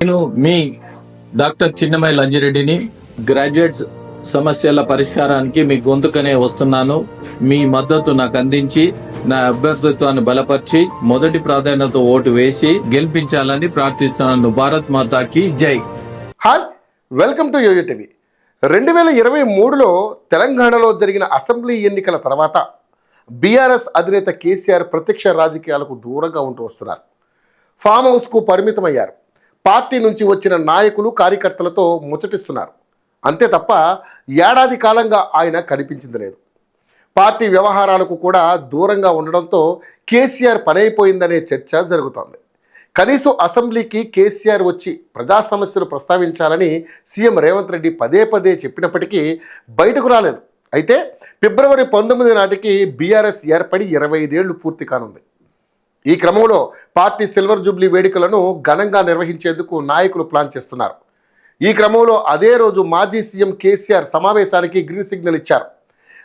నేను మీ doctor చిన్నమై లంజిరెడ్డిని graduates సమస్యల పరిష్కారానికి మీ గొంతుకనే వస్తున్నాను. మీ మద్దతు నాకు అందించి నా అభ్యర్థిత్వాన్ని బలపరిచి మొదటి ప్రాధాన్యత ఓటు వేసి గెలిపించాలని ప్రార్థిస్తున్నాను. భారత్ మాతాకి జై. Hi, welcome to YoYo TV. 2023లో తెలంగాణలో జరిగిన అసెంబ్లీ ఎన్నికల తర్వాత బీఆర్ఎస్ అధినేత కేసీఆర్ ప్రత్యక్ష రాజకీయాలకు దూరంగా ఉంటూ వస్తున్నారు. ఫామ్ హౌస్కు పరిమితమయ్యారు. పార్టీ నుంచి వచ్చిన నాయకులు కార్యకర్తలతో ముచ్చటిస్తున్నారు. అంతే తప్ప ఏడాది కాలంగా ఆయన కనిపించింది లేదు. పార్టీ వ్యవహారాలకు కూడా దూరంగా ఉండడంతో కేసీఆర్ పనైపోయిందనే చర్చ జరుగుతోంది. కనీసం అసెంబ్లీకి కేసీఆర్ వచ్చి ప్రజా సమస్యలు ప్రస్తావించాలని సీఎం రేవంత్ రెడ్డి పదే పదే చెప్పినప్పటికీ బయటకు రాలేదు. అయితే ఫిబ్రవరి 19 నాటికి బీఆర్ఎస్ ఏర్పడి 25 ఏళ్లు పూర్తి కానుంది. ఈ క్రమంలో పార్టీ సిల్వర్ జూబ్లీ వేడుకలను ఘనంగా నిర్వహించేందుకు నాయకులు ప్లాన్ చేస్తున్నారు. ఈ క్రమంలో అదే రోజు మాజీ సీఎం కేసీఆర్ సమావేశానికి గ్రీన్ సిగ్నల్ ఇచ్చారు.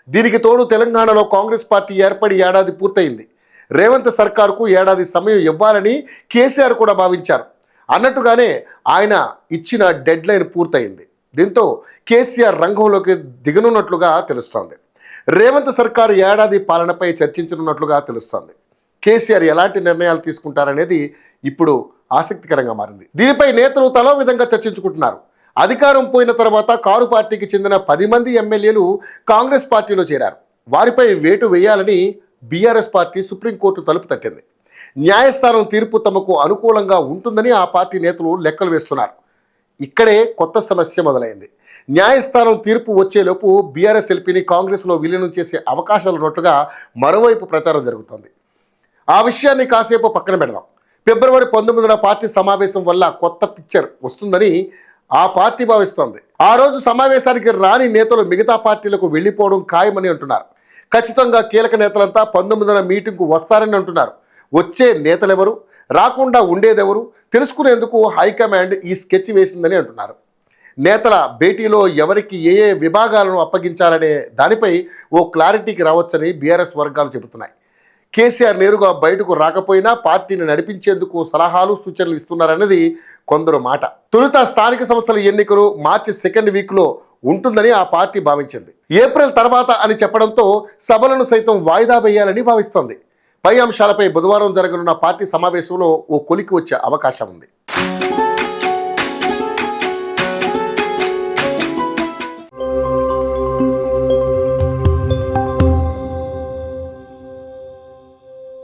దీనికి తోడు తెలంగాణలో కాంగ్రెస్ పార్టీ ఏర్పడి ఏడాది పూర్తయింది. రేవంత్ సర్కారుకు ఏడాది సమయం ఇవ్వాలని కేసీఆర్ కూడా భావించారు. అన్నట్టుగానే ఆయన ఇచ్చిన డెడ్ లైన్ పూర్తయింది. దీంతో కేసీఆర్ రంగంలోకి దిగనున్నట్లుగా తెలుస్తోంది. రేవంత్ సర్కారు ఏడాది పాలనపై చర్చించనున్నట్లుగా తెలుస్తోంది. కేసీఆర్ ఎలాంటి నిర్ణయాలు తీసుకుంటారనేది ఇప్పుడు ఆసక్తికరంగా మారింది. దీనిపై నేతలు తలో విధంగా చర్చించుకుంటున్నారు. అధికారం పోయిన తర్వాత కారు పార్టీకి చెందిన 10 మంది ఎమ్మెల్యేలు కాంగ్రెస్ పార్టీలో చేరారు. వారిపై వేటు వేయాలని బీఆర్ఎస్ పార్టీ సుప్రీంకోర్టు తలుపు తట్టింది. న్యాయస్థానం తీర్పు తమకు అనుకూలంగా ఉంటుందని ఆ పార్టీ నేతలు లెక్కలు వేస్తున్నారు. ఇక్కడే కొత్త సమస్య మొదలైంది. న్యాయస్థానం తీర్పు వచ్చేలోపు బీఆర్ఎస్ ఎల్పీని కాంగ్రెస్లో విలీనం చేసే అవకాశాలు ఉన్నట్టుగా మరోవైపు ప్రచారం జరుగుతోంది. ఆ విషయాన్ని కాసేపు పక్కన పెడదాం. ఫిబ్రవరి 19న పార్టీ సమావేశం వల్ల కొత్త పిక్చర్ వస్తుందని ఆ పార్టీ భావిస్తోంది. ఆ రోజు సమావేశానికి రాని నేతలు మిగతా పార్టీలకు వెళ్ళిపోవడం ఖాయమని అంటున్నారు. ఖచ్చితంగా కీలక నేతలంతా 19న మీటింగ్కు వస్తారని అంటున్నారు. వచ్చే నేతలెవరు, రాకుండా ఉండేదెవరు తెలుసుకునేందుకు హైకమాండ్ ఈ స్కెచ్ వేసిందని అంటున్నారు. నేతల భేటీలో ఎవరికి ఏ ఏ విభాగాలను అప్పగించాలనే దానిపై ఓ క్లారిటీకి రావచ్చని బీఆర్ఎస్ వర్గాలు చెబుతున్నాయి. కేసీఆర్ నేరుగా బయటకు రాకపోయినా పార్టీని నడిపించేందుకు సలహాలు సూచనలు ఇస్తున్నారన్నది కొందరు మాట. తొలుత స్థానిక సంస్థల ఎన్నికలు మార్చి 2nd వీక్లో ఉంటుందని ఆ పార్టీ భావించింది. ఏప్రిల్ తర్వాత అని చెప్పడంతో సభలను సైతం వాయిదా వేయాలని భావిస్తోంది. పై అంశాలపై బుధవారం జరగనున్న పార్టీ సమావేశంలో ఓ కొలికి వచ్చే అవకాశం ఉంది.